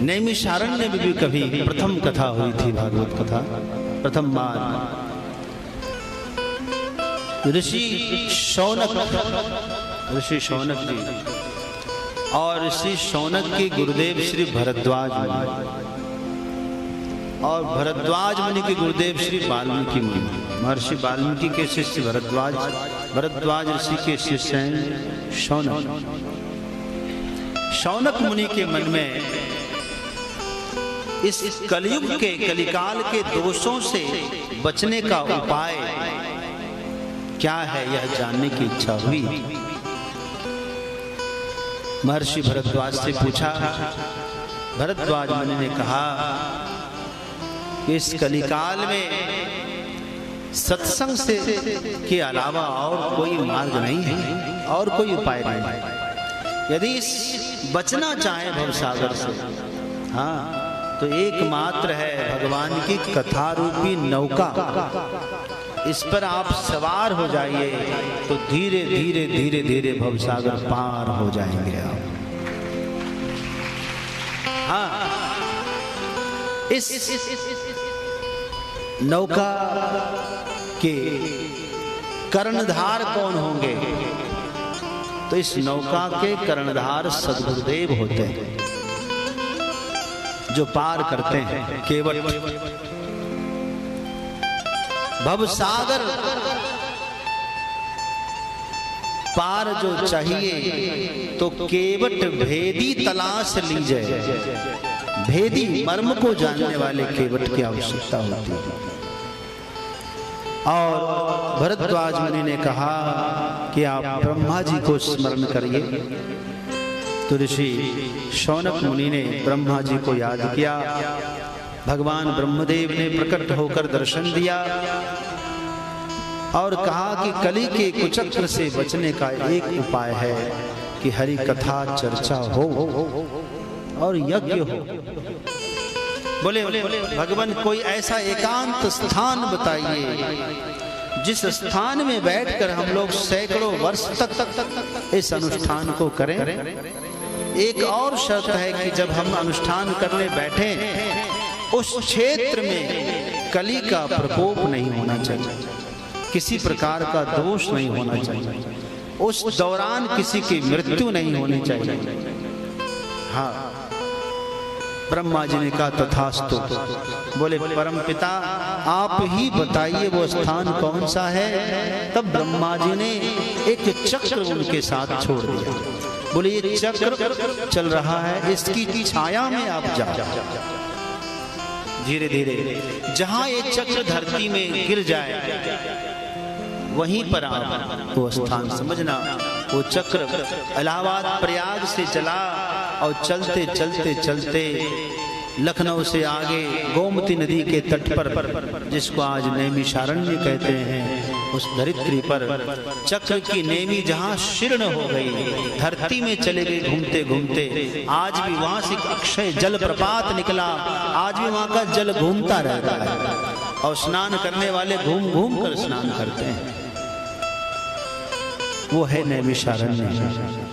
नैमिषारण्य में भी कभी प्रथम कथा हुई थी, भागवत कथा प्रथम बार। ऋषि शौनक जी और ऋषि शौनक के गुरुदेव श्री भरद्वाज मुनि, और भरद्वाज मुनि के गुरुदेव श्री वाल्मीकि मुनि। महर्षि वाल्मीकि के शिष्य भरद्वाज, भरद्वाज ऋषि के शिष्य हैं शौनक। शौनक मुनि के मन में इस कलयुग के, कलिकाल के दोषों से बचने का उपाय क्या है, यह जानने की इच्छा हुई। महर्षि भरद्वाज से पूछा। भरद्वाज मुनि ने कहा कि इस कलिकाल में सत्संग से के अलावा और कोई मार्ग नहीं है, और कोई उपाय नहीं है। यदि बचना चाहे भवसागर से, हाँ, तो एकमात्र है भगवान की कथा रूपी नौका। इस पर आप सवार हो जाइए तो धीरे धीरे धीरे धीरे भवसागर पार हो जाएंगे आप। हाँ, इस नौका के कर्णधार कौन होंगे? तो इस नौका के कर्णधार सद्गुरुदेव होते हैं, जो पार करते हैं केवट भवसागर पार जो चाहिए तो केवट भेदी तलाश लीजिए। भेदी मर्म को जानने वाले केवट की आवश्यकता होती है। और भरद्वाज मुनि ने कहा कि आप ब्रह्मा जी को स्मरण करिए। तो ऋषि शौनक मुनि ने ब्रह्मा जी को याद किया। भगवान ब्रह्मदेव ने प्रकट होकर दर्शन दिया और कहा कि कली के कुचक्र से बचने का एक उपाय है कि हरि कथा चर्चा हो और यज्ञ हो। बोले भगवान कोई ऐसा एकांत स्थान बताइए जिस स्थान में बैठकर हम लोग सैकड़ों वर्ष तक इस अनुष्ठान को करें। एक और शर्त है कि जब हम अनुष्ठान करने बैठे उस क्षेत्र में कली का प्रकोप नहीं होना चाहिए, किसी प्रकार का दोष नहीं होना चाहिए, उस दौरान किसी की मृत्यु नहीं होनी चाहिए। हाँ, ब्रह्मा जी ने कहा तथास्तु। बोले परमपिता आप ही बताइए वो स्थान कौन सा है। तब ब्रह्मा जी ने एक चक्र उनके साथ छोड़ दिया। बोले ये चक्र चल रहा है, इसकी छाया में आप जाओ। धीरे धीरे जहां ये चक्र धरती में गिर जाए वहीं पर आप वो स्थान समझना। वो चक्र इलाहाबाद प्रयाग से चला और चलते चलते चलते लखनऊ से आगे गोमती नदी के तट पर, जिसको आज नैमिषारण्य कहते हैं, उस धरित्री पर चक्र की नेमी जहां शीर्ण हो गई, धरती में चले गए घूमते घूमते। आज भी वहां से अक्षय जल प्रपात निकला, आज भी वहां का जल घूमता रहता है और स्नान करने वाले घूम घूम कर स्नान करते हैं। वो है नैमिषारण्य।